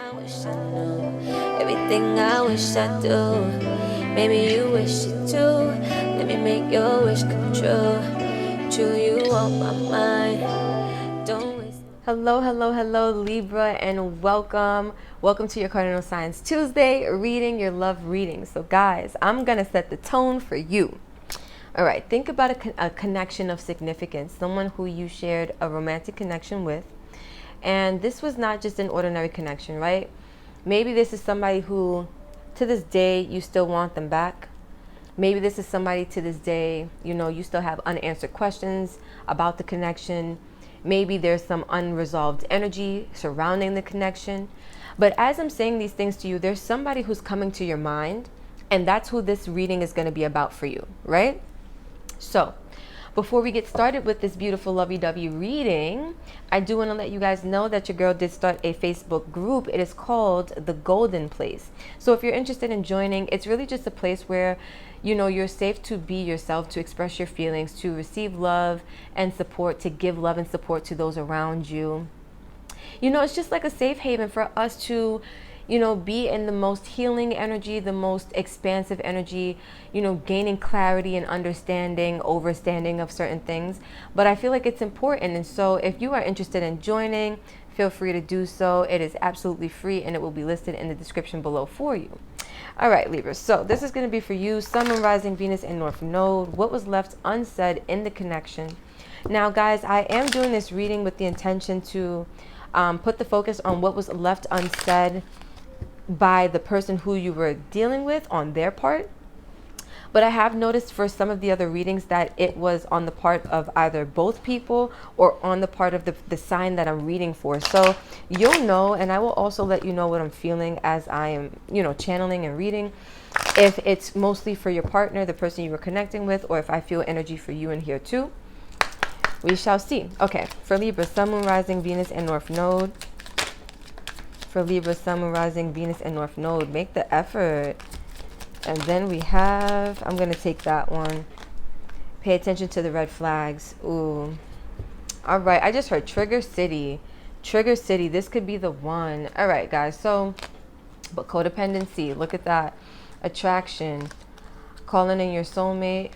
I wish I knew, everything I wish I do. Maybe you wish it too. Let me make your wish come true. True, you on my mind. Don't waste. Hello, Libra, and welcome to your Cardinal Signs Tuesday reading, your love reading. So, guys, I'm gonna set the tone for you. All right, think about a connection of significance, someone who you shared a romantic connection with. And this was not just an ordinary connection, right? Maybe this is somebody who, to this day, you still want them back. Maybe this is somebody to this day, you still have unanswered questions about the connection. Maybe there's some unresolved energy surrounding the connection. But as I'm saying these things to you, there's somebody who's coming to your mind, and that's who this reading is going to be about for you, right? So, before we get started with this beautiful lovey-dovey reading, I do want to let you guys know that your girl did start a Facebook group. It is called The Golden Place. So if you're interested in joining, it's really just a place where, you're safe to be yourself, to express your feelings, to receive love and support, to give love and support to those around you. It's just like a safe haven for us to be in the most healing energy, the most expansive energy, gaining clarity and understanding, overstanding of certain things. But I feel like it's important. And so if you are interested in joining, feel free to do so. It is absolutely free and it will be listed in the description below for you. All right, Libra. So this is going to be for you, Sun, Moon, Rising, Venus, and North Node. What was left unsaid in the connection? Now, guys, I am doing this reading with the intention to put the focus on what was left unsaid by the person who you were dealing with on their part. But I have noticed for some of the other readings that it was on the part of either both people or on the part of the sign that I'm reading for. So you'll know, and I will also let you know what I'm feeling as I am, channeling and reading. If it's mostly for your partner, the person you were connecting with, or if I feel energy for you in here too. We shall see. Okay, for Libra, Sun, Moon, Rising, Venus, and North Node. For Libra, Sun, Moon, Rising, Venus, and North Node. Make the effort. And then we have, I'm going to take that one. Pay attention to the red flags. Ooh. All right. I just heard Trigger City. Trigger City. This could be the one. All right, guys. So, but codependency. Look at that. Attraction. Calling in your soulmate.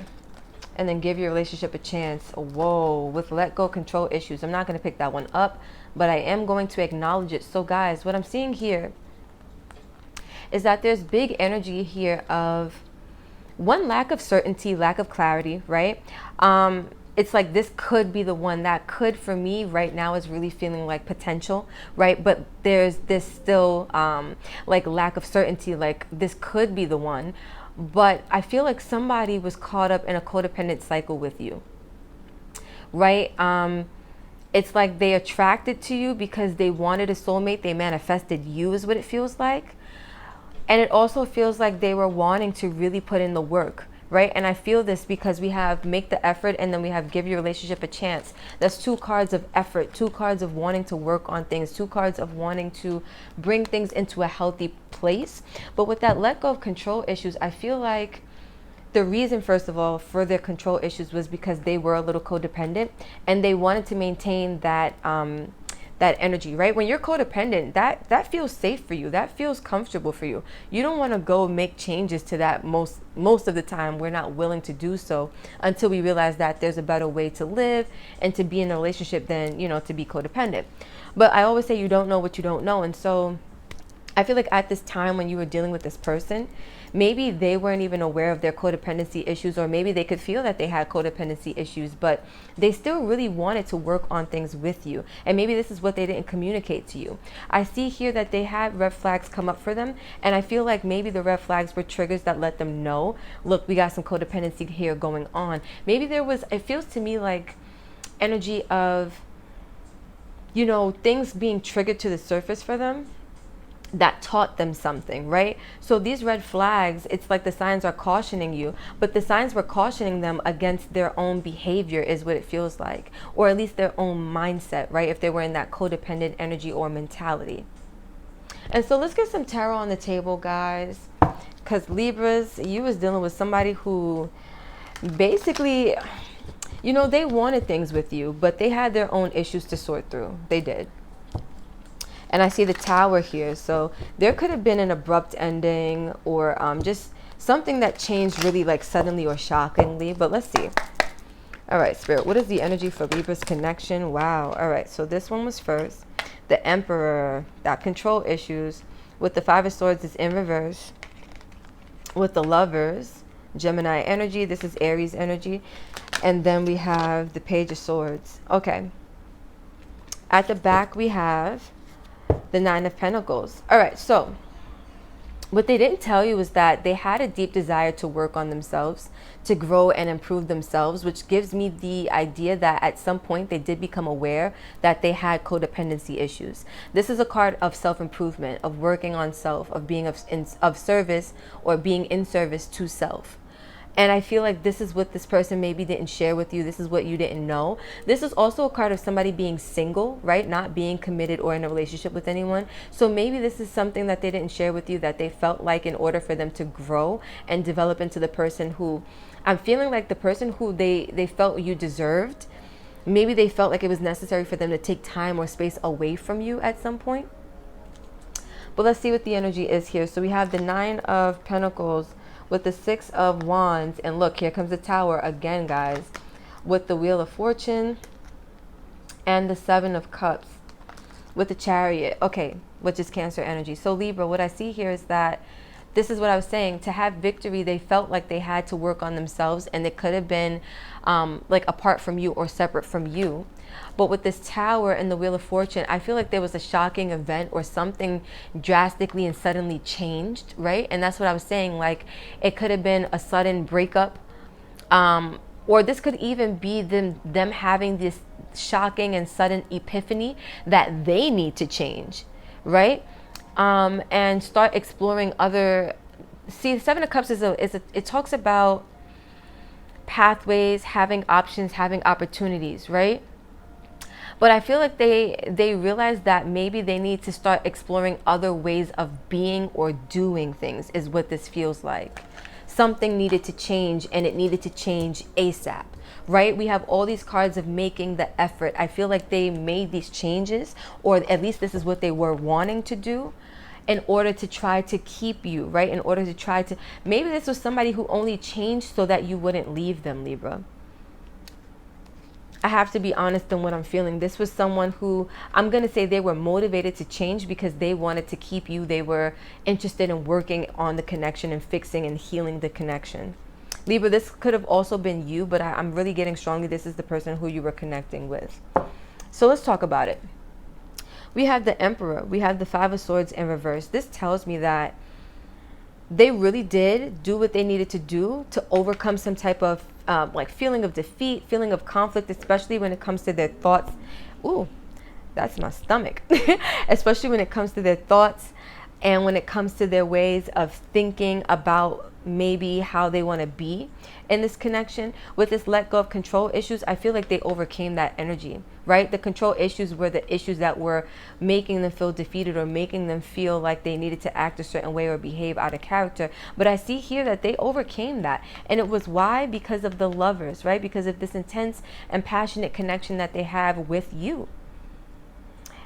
And then give your relationship a chance. Whoa. With let go control issues. I'm not going to pick that one up, but I am going to acknowledge it. So, guys, what I'm seeing here is that there's big energy here of one, lack of certainty, lack of clarity, right? It's like this could be the one. That could, for me right now, is really feeling like potential, right? But there's this still like lack of certainty, like this could be the one. But I feel like somebody was caught up in a codependent cycle with you, right? It's like they attracted to you because they wanted a soulmate. They manifested you is what it feels like. And it also feels like they were wanting to really put in the work, right? And I feel this because we have make the effort and then we have give your relationship a chance. That's two cards of effort, two cards of wanting to work on things, two cards of wanting to bring things into a healthy place. But with that let go of control issues, I feel like the reason, first of all, for their control issues was because they were a little codependent and they wanted to maintain that that energy, right? When you're codependent, that feels safe for you. That feels comfortable for you. You don't want to go make changes to that. Most of the time, we're not willing to do so until we realize that there's a better way to live and to be in a relationship than, to be codependent. But I always say you don't know what you don't know. And so I feel like at this time when you were dealing with this person, maybe they weren't even aware of their codependency issues, or maybe they could feel that they had codependency issues, but they still really wanted to work on things with you. And maybe this is what they didn't communicate to you. I see here that they had red flags come up for them. And I feel like maybe the red flags were triggers that let them know, look, we got some codependency here going on. Maybe there was, it feels to me like energy of, things being triggered to the surface for them that taught them something, right? So these red flags, it's like the signs are cautioning you, but the signs were cautioning them against their own behavior is what it feels like, or at least their own mindset, right? If they were in that codependent energy or mentality. And so let's get some tarot on the table, guys, because Libras, you was dealing with somebody who basically, they wanted things with you, but they had their own issues to sort through. They did. And I see the Tower here. So there could have been an abrupt ending, or just something that changed really like suddenly or shockingly. But let's see. All right, Spirit, what is the energy for Libra's connection? Wow. All right, so this one was first. The Emperor, that control issues. With the Five of Swords, is in reverse. With the Lovers, Gemini energy. This is Aries energy. And then we have the Page of Swords. Okay. At the back, we have the Nine of Pentacles. All right, so what they didn't tell you is that they had a deep desire to work on themselves, to grow and improve themselves, which gives me the idea that at some point they did become aware that they had codependency issues. This is a card of self-improvement, of working on self, of being of service, or being in service to self. And I feel like this is what this person maybe didn't share with you. This is what you didn't know. This is also a card of somebody being single, right? Not being committed or in a relationship with anyone. So maybe this is something that they didn't share with you, that they felt like in order for them to grow and develop into the person who, I'm feeling like the person who they felt you deserved, maybe they felt like it was necessary for them to take time or space away from you at some point. But let's see what the energy is here. So we have the Nine of Pentacles with the Six of Wands. And look, here comes the Tower again, guys. With the Wheel of Fortune and the Seven of Cups. With the Chariot. Okay, which is Cancer energy. So Libra, what I see here is that this is what I was saying. To have victory, they felt like they had to work on themselves. And it could have been like apart from you or separate from you. But with this Tower and the Wheel of Fortune, I feel like there was a shocking event or something drastically and suddenly changed, right? And that's what I was saying. Like, it could have been a sudden breakup, or this could even be them having this shocking and sudden epiphany that they need to change, right? And start exploring other. See, the Seven of Cups it talks about pathways, having options, having opportunities, right? But I feel like they realize that maybe they need to start exploring other ways of being or doing things, is what this feels like. Something needed to change, and it needed to change ASAP, right? We have all these cards of making the effort. I feel like they made these changes, or at least this is what they were wanting to do, in order to try to keep you, right? In order to try to, maybe this was somebody who only changed so that you wouldn't leave them, Libra. I have to be honest in what I'm feeling. This was someone who, I'm going to say they were motivated to change because they wanted to keep you. They were interested in working on the connection and fixing and healing the connection. Libra, this could have also been you, but I'm really getting strongly this is the person who you were connecting with. So let's talk about it. We have the Emperor. We have the Five of Swords in reverse. This tells me that they really did do what they needed to do to overcome some type of like feeling of defeat, feeling of conflict, especially when it comes to their thoughts. Ooh, that's my stomach. Especially when it comes to their thoughts and when it comes to their ways of thinking about maybe how they want to be in this connection. With this let go of control issues, I feel like they overcame that energy, right? The control issues were the issues that were making them feel defeated or making them feel like they needed to act a certain way or behave out of character. But I see here that they overcame that. And it was why? Because of the Lovers, right? Because of this intense and passionate connection that they have with you.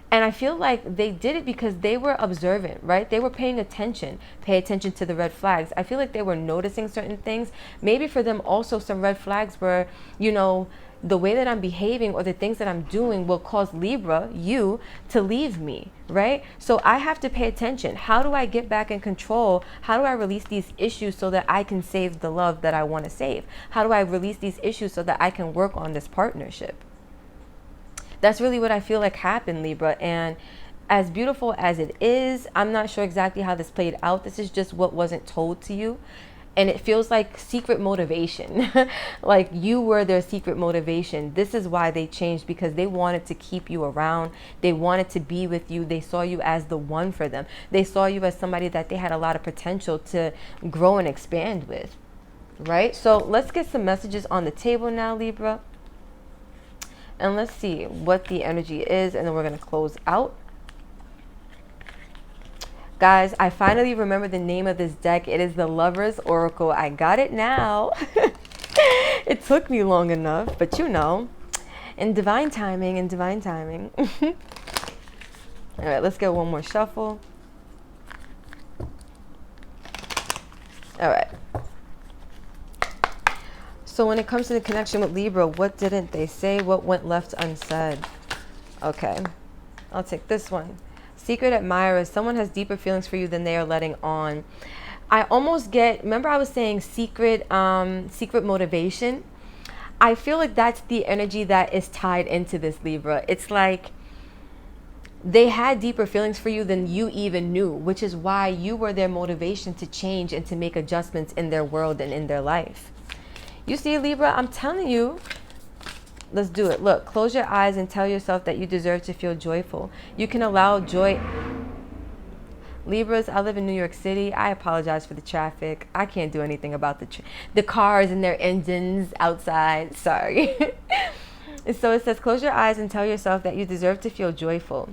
And I feel like they did it because they were observant, right? They were paying attention. Pay attention to the red flags. I feel like they were noticing certain things. Maybe for them also some red flags were, you know, the way that I'm behaving or the things that I'm doing will cause Libra, you, to leave me, right? So I have to pay attention. How do I get back in control? How do I release these issues so that I can save the love that I want to save? How do I release these issues so that I can work on this partnership? That's really what I feel like happened, Libra. And as beautiful as it is, I'm not sure exactly how this played out. This is just what wasn't told to you. And it feels like secret motivation. Like you were their secret motivation. This is why they changed, because they wanted to keep you around. They wanted to be with you. They saw you as the one for them. They saw you as somebody that they had a lot of potential to grow and expand with, right? So let's get some messages on the table now, Libra. And let's see what the energy is, and then we're going to close out. Guys, I finally remember the name of this deck. It is the Lovers Oracle. I got it now. It took me long enough, but you know, in divine timing, All right, let's get one more shuffle. All right. So when it comes to the connection with Libra, what didn't they say? What went left unsaid? Okay, I'll take this one. Secret admirer. Someone has deeper feelings for you than they are letting on. I almost get, remember I was saying secret motivation? I feel like that's the energy that is tied into this, Libra. It's like they had deeper feelings for you than you even knew, which is why you were their motivation to change and to make adjustments in their world and in their life. You see, Libra, I'm telling you, let's do it. Look, close your eyes and tell yourself that you deserve to feel joyful. You can allow joy. Libras, I live in New York City. I apologize for the traffic. I can't do anything about the cars and their engines outside. Sorry. So it says, close your eyes and tell yourself that you deserve to feel joyful.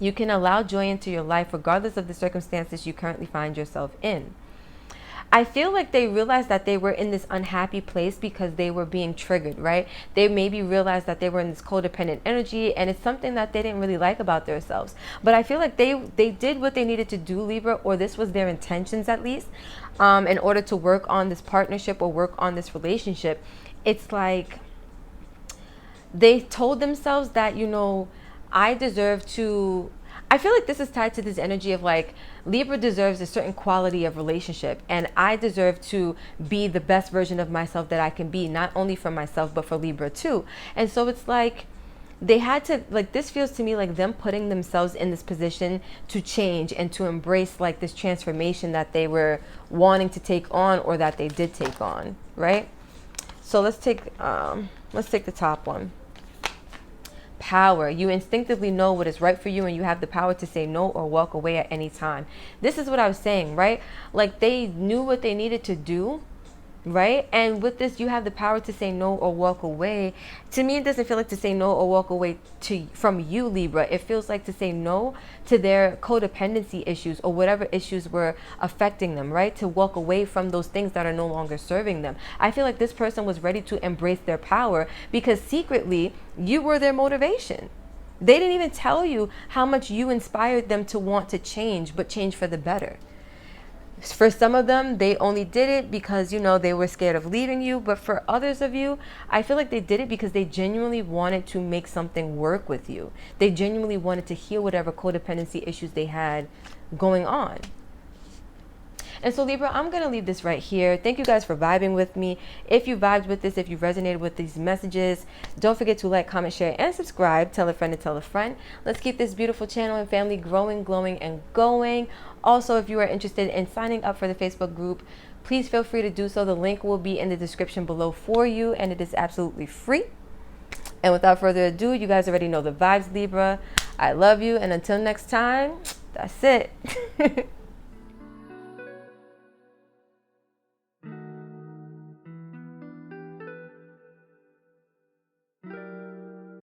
You can allow joy into your life regardless of the circumstances you currently find yourself in. I feel like they realized that they were in this unhappy place because they were being triggered, right? They maybe realized that they were in this codependent energy, and it's something that they didn't really like about themselves. But I feel like they did what they needed to do, Libra, or this was their intentions at least, in order to work on this partnership or work on this relationship. It's like they told themselves that, you know, I deserve to... I feel like this is tied to this energy of like Libra deserves a certain quality of relationship, and I deserve to be the best version of myself that I can be, not only for myself but for Libra too. And so it's like they had to, like, this feels to me like them putting themselves in this position to change and to embrace like this transformation that they were wanting to take on, or that they did take on, right? So let's take the top one. Power. You instinctively know what is right for you, and you have the power to say no or walk away at any time. This is what I was saying, right? Like they knew what they needed to do, right? And with this, you have the power to say no or walk away. To me, it doesn't feel like to say no or walk away from you, Libra. It feels like to say no to their codependency issues or whatever issues were affecting them, right? To walk away from those things that are no longer serving them. I feel like this person was ready to embrace their power because secretly you were their motivation. They didn't even tell you how much you inspired them to want to change, but change for the better. For some of them, they only did it because, you know, they were scared of leaving you. But for others of you, I feel like they did it because they genuinely wanted to make something work with you. They genuinely wanted to heal whatever codependency issues they had going on. And so Libra, I'm going to leave this right here. Thank you guys for vibing with me. If you vibed with this, if you resonated with these messages, don't forget to like, comment, share, and subscribe. Tell a friend to tell a friend. Let's keep this beautiful channel and family growing, glowing, and going. Also, if you are interested in signing up for the Facebook group, please feel free to do so. The link will be in the description below for you, and it is absolutely free. And without further ado, you guys already know the vibes, Libra. I love you, and until next time, that's it.